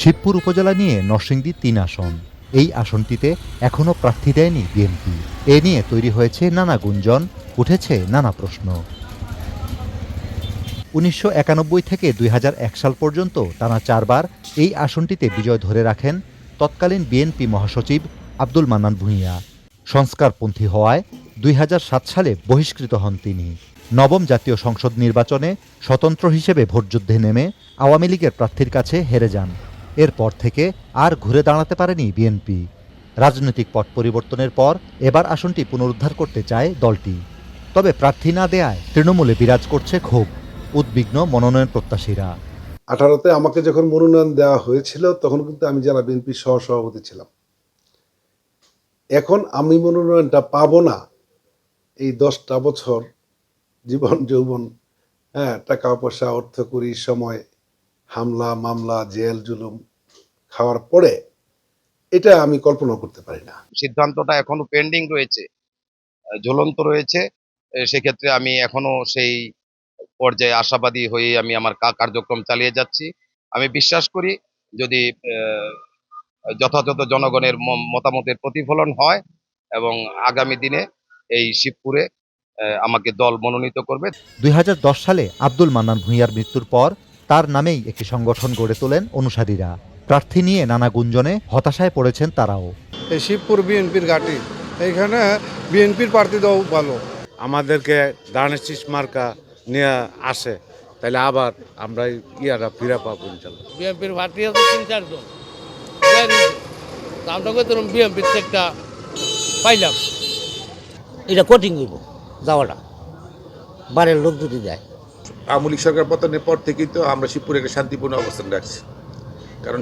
শিবপুর উপজেলা নিয়ে নরসিংদী ৩ আসন। এই আসনটিতে এখনও প্রার্থী দেয়নি বিএনপি। এ নিয়ে তৈরি হয়েছে নানা গুঞ্জন, উঠেছে নানা প্রশ্ন। ১৯৯১ থেকে ২০০১ সাল পর্যন্ত টানা ৪ বার এই আসনটিতে বিজয় ধরে রাখেন তৎকালীন বিএনপি মহাসচিব আব্দুল মান্নান ভূঁইয়া। সংস্কারপন্থী হওয়ায় ২০০৭ সালে বহিষ্কৃত হন তিনি। নবম জাতীয় সংসদ নির্বাচনে স্বতন্ত্র হিসেবে ভোটযুদ্ধে নেমে আওয়ামী লীগের প্রার্থীর কাছে হেরে যান। এরপর থেকে আর ঘুরে দাঁড়াতে পারেনি বিএনপি। রাজনৈতিক পট পরিবর্তনের পর এবার আসনটি পুনরুদ্ধার করতে চায় দলটি। তবে প্রার্থী না দেয়ায় তৃণমূলে বিরাজ করছে ক্ষোভ, উদ্বিগ্ন মনোনয়ন প্রত্যাশীরা। 18-তে আমাকে যখন মনোনয়ন দেওয়া হয়েছিল তখন কিন্তু আমি জেলা বিএনপির সহসভাপতি ছিলাম। এখন আমি মনোনয়নটা পাবো না, এই 10টা বছর জীবন যৌবন, টাকা পয়সা অর্থকরী সময়, হামলা মামলা জেল জুলুম খাওয়ার পরে এটা আমি কল্পনা করতে পারি না। সিদ্ধান্তটা এখনো পেন্ডিং রয়েছে, ঝুলন্ত রয়েছে। সেক্ষেত্রে আমি এখনো সেই পর্যায়ে আশাবাদী হয়ে আমি আমার কার্যক্রম চালিয়ে যাচ্ছি। আমি বিশ্বাস করি যদি যথাযথ জনগণের মতামতের প্রতিফলন হয় এবং আগামী দিনে এই শিবপুরে আমাকে দল মনোনীত করবে। ২০১০ সালে আব্দুল মান্নান ভূঁইয়ার মৃত্যুর পর তার নামেই একটি সংগঠন গড়ে তোলেন অনুসারীরা। প্রার্থী নিয়ে নানা গুঞ্জনে হতাশায় পড়েছেন তারাও। এই শিবপুর বিএনপির ঘাঁটি, এইখানে বিএনপির প্রার্থী দেওয়া ভালো। আমাদেরকে ধানের শীষ মার্কা নিয়ে আসে, তাহলে আবার আমরা ইয়ারা ফিরে পাবো ইনশাল্লাহ। বিএনপির প্রার্থী আছে ৩-৪ জন, আমরা কইতাম বিএনপির একটা পাইলাম। এটা কঠিন হইব যাওয়াটা, বাড়ির লোক যদি যায়। আওয়ামী লীগ সরকার পতনের পর থেকেই তো আমরা শিবপুরে একটা শান্তিপূর্ণ অবস্থান রাখছি, কারণ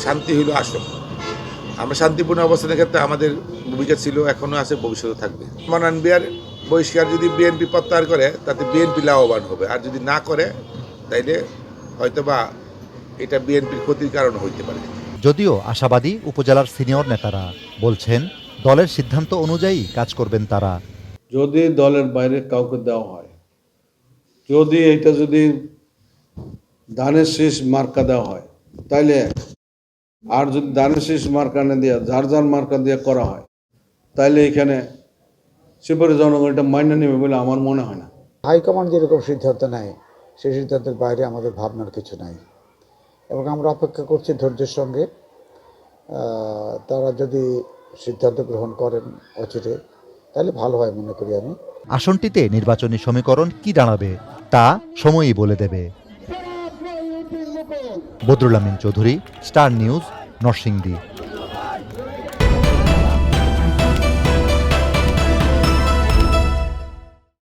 শান্তি হইল আসল। আমরা শান্তিপূর্ণ অবস্থানের ক্ষেত্রে আমাদের ভূমিকা ছিল, এখনো আছে, ভবিষ্যতে থাকবে। মান্নান ভূঁইয়ার বহিষ্কার যদি বিএনপি প্রত্যাহার করে তাতে বিএনপি লাভবান হবে, আর যদি না করে তাইলে হয়তোবা এটা বিএনপির ক্ষতির কারণ হইতে পারে। যদিও আশাবাদী উপজেলার সিনিয়র নেতারা বলছেন দলের সিদ্ধান্ত অনুযায়ী কাজ করবেন তারা। যদি দলের বাইরে কাউকে দেওয়া হয়, যদি এটা যদি ধানের শীষ মার্কা দেওয়া হয় তাইলে, আর যদি ধানের শীষ মার্কা না দিয়ে যার যার মার্কা দিয়ে করা হয় তাইলে এখানে শিবপুরের জনগণ এটা মাইনে নেবে বলে আমার মনে হয় না। হাইকমান্ড যেরকম সিদ্ধান্ত নেয় সেই সিদ্ধান্তের বাইরে আমাদের ভাবনার কিছু নাই, এবং আমরা অপেক্ষা করছি ধৈর্যের সঙ্গে। তারা যদি সিদ্ধান্ত গ্রহণ করেন অচিরে তাহলে ভালো হয় মনে করি আমি। আসনটিতে নির্বাচনী সমীকরণ কি দাঁড়াবে তা সময়ই বলে দেবে। বদরুল আমিন চৌধুরী, স্টার নিউজ, নরসিংদী।